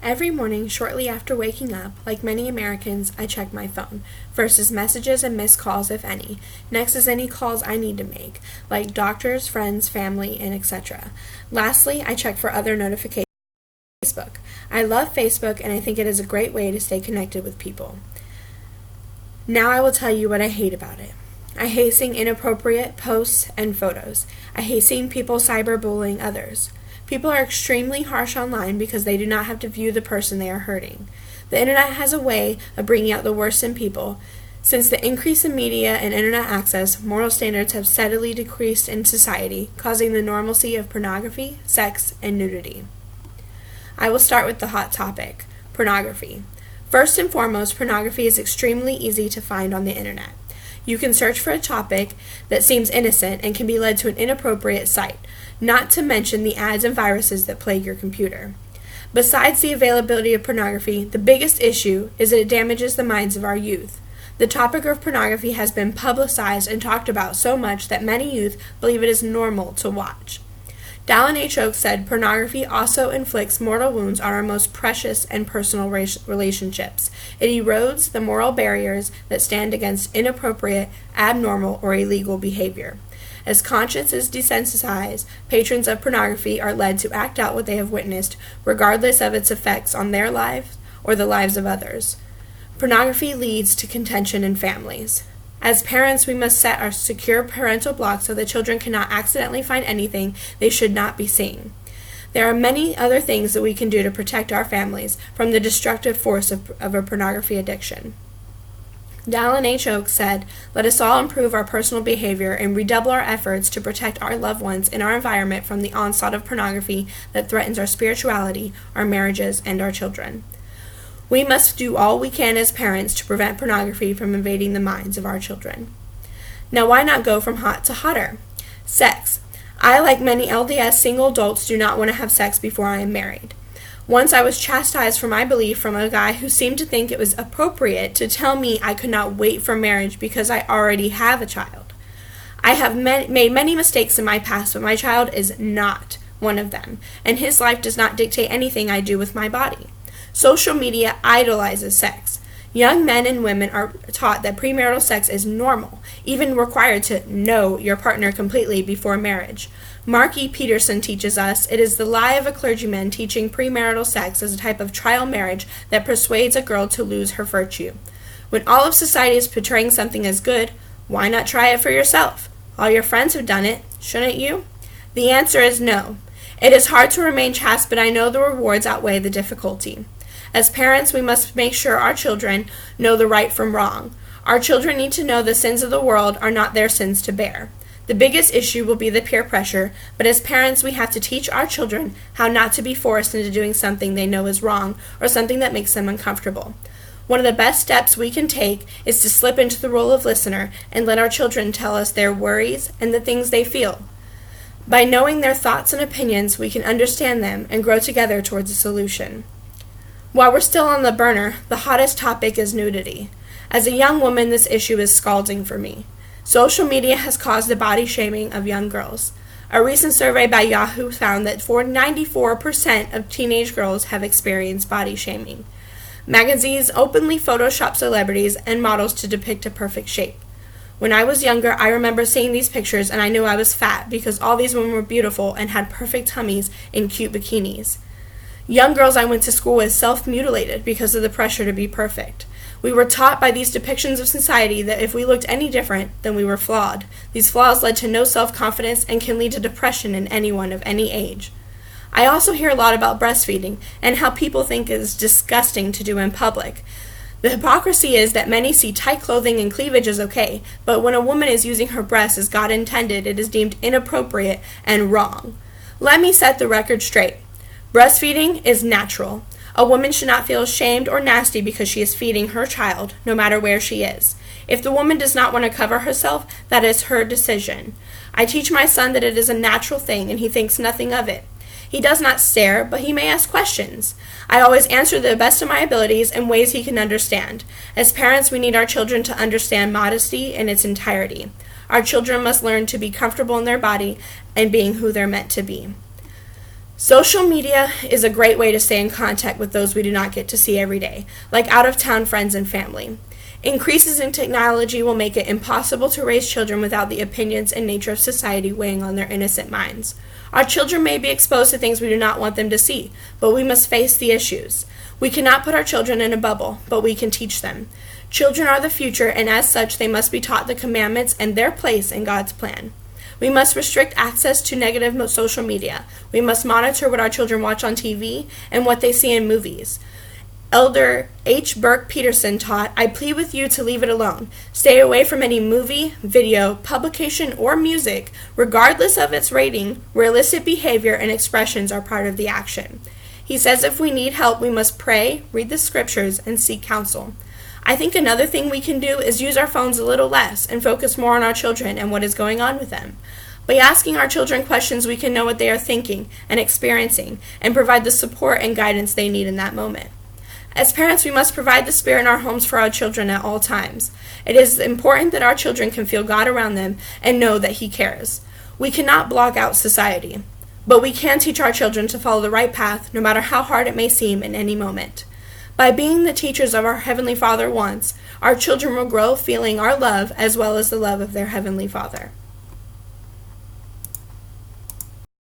Every morning, shortly after waking up, like many Americans, I check my phone. First is messages and missed calls, if any. Next is any calls I need to make, like doctors, friends, family, and etc. Lastly, I check for other notifications on Facebook. I love Facebook, and I think it is a great way to stay connected with people. Now I will tell you what I hate about it. I hate seeing inappropriate posts and photos. I hate seeing people cyberbullying others. People are extremely harsh online because they do not have to view the person they are hurting. The internet has a way of bringing out the worst in people. Since the increase in media and internet access, moral standards have steadily decreased in society, causing the normalcy of pornography, sex, and nudity. I will start with the hot topic, pornography. First and foremost, pornography is extremely easy to find on the internet. You can search for a topic that seems innocent and can be led to an inappropriate site, not to mention the ads and viruses that plague your computer. Besides the availability of pornography, the biggest issue is that it damages the minds of our youth. The topic of pornography has been publicized and talked about so much that many youth believe it is normal to watch. Dallin H. Oaks said, "Pornography also inflicts mortal wounds on our most precious and personal relationships. It erodes the moral barriers that stand against inappropriate, abnormal, or illegal behavior. As conscience is desensitized, patrons of pornography are led to act out what they have witnessed, regardless of its effects on their lives or the lives of others. Pornography leads to contention in families. As parents, we must set our secure parental blocks so that children cannot accidentally find anything they should not be seeing. There are many other things that we can do to protect our families from the destructive force of a pornography addiction." Dallin H. Oaks said, "Let us all improve our personal behavior and redouble our efforts to protect our loved ones in our environment from the onslaught of pornography that threatens our spirituality, our marriages, and our children. We must do all we can as parents to prevent pornography from invading the minds of our children." Now, why not go from hot to hotter? Sex. I, like many LDS single adults, do not want to have sex before I am married. Once I was chastised for my belief from a guy who seemed to think it was appropriate to tell me I could not wait for marriage because I already have a child. I have made many mistakes in my past, but my child is not one of them, and his life does not dictate anything I do with my body. Social media idolizes sex. Young men and women are taught that premarital sex is normal, even required to know your partner completely before marriage. Mark E. Peterson teaches us it is the lie of a clergyman teaching premarital sex as a type of trial marriage that persuades a girl to lose her virtue. When all of society is portraying something as good, why not try it for yourself? All your friends have done it, shouldn't you? The answer is no. It is hard to remain chaste, but I know the rewards outweigh the difficulty. As parents, we must make sure our children know the right from wrong. Our children need to know the sins of the world are not their sins to bear. The biggest issue will be the peer pressure, but as parents, we have to teach our children how not to be forced into doing something they know is wrong or something that makes them uncomfortable. One of the best steps we can take is to slip into the role of listener and let our children tell us their worries and the things they feel. By knowing their thoughts and opinions, we can understand them and grow together towards a solution. While we're still on the burner, the hottest topic is nudity. As a young woman, this issue is scalding for me. Social media has caused the body shaming of young girls. A recent survey by Yahoo found that 94% of teenage girls have experienced body shaming. Magazines openly Photoshop celebrities and models to depict a perfect shape. When I was younger, I remember seeing these pictures and I knew I was fat because all these women were beautiful and had perfect tummies in cute bikinis. Young girls I went to school with self-mutilated because of the pressure to be perfect. We were taught by these depictions of society that if we looked any different, then we were flawed. These flaws led to no self-confidence and can lead to depression in anyone of any age. I also hear a lot about breastfeeding and how people think it is disgusting to do in public. The hypocrisy is that many see tight clothing and cleavage as okay, but when a woman is using her breasts as God intended, it is deemed inappropriate and wrong. Let me set the record straight. Breastfeeding is natural. A woman should not feel ashamed or nasty because she is feeding her child, no matter where she is. If the woman does not want to cover herself, that is her decision. I teach my son that it is a natural thing, and he thinks nothing of it. He does not stare, but he may ask questions. I always answer to the best of my abilities in ways he can understand. As parents, we need our children to understand modesty in its entirety. Our children must learn to be comfortable in their body and being who they're meant to be. Social media is a great way to stay in contact with those we do not get to see every day, like out-of-town friends and family. Increases in technology will make it impossible to raise children without the opinions and nature of society weighing on their innocent minds. Our children may be exposed to things we do not want them to see, but we must face the issues. We cannot put our children in a bubble, but we can teach them. Children are the future, and as such, they must be taught the commandments and their place in God's plan. We must restrict access to negative social media. We must monitor what our children watch on TV and what they see in movies. Elder H. Burke Peterson taught, "I plead with you to leave it alone. Stay away from any movie, video, publication, or music, regardless of its rating, where illicit behavior and expressions are part of the action." He says if we need help, we must pray, read the scriptures, and seek counsel. I think another thing we can do is use our phones a little less and focus more on our children and what is going on with them. By asking our children questions, we can know what they are thinking and experiencing and provide the support and guidance they need in that moment. As parents, we must provide the Spirit in our homes for our children at all times. It is important that our children can feel God around them and know that He cares. We cannot block out society, but we can teach our children to follow the right path, no matter how hard it may seem in any moment. By being the teachers of our Heavenly Father once, our children will grow feeling our love as well as the love of their Heavenly Father.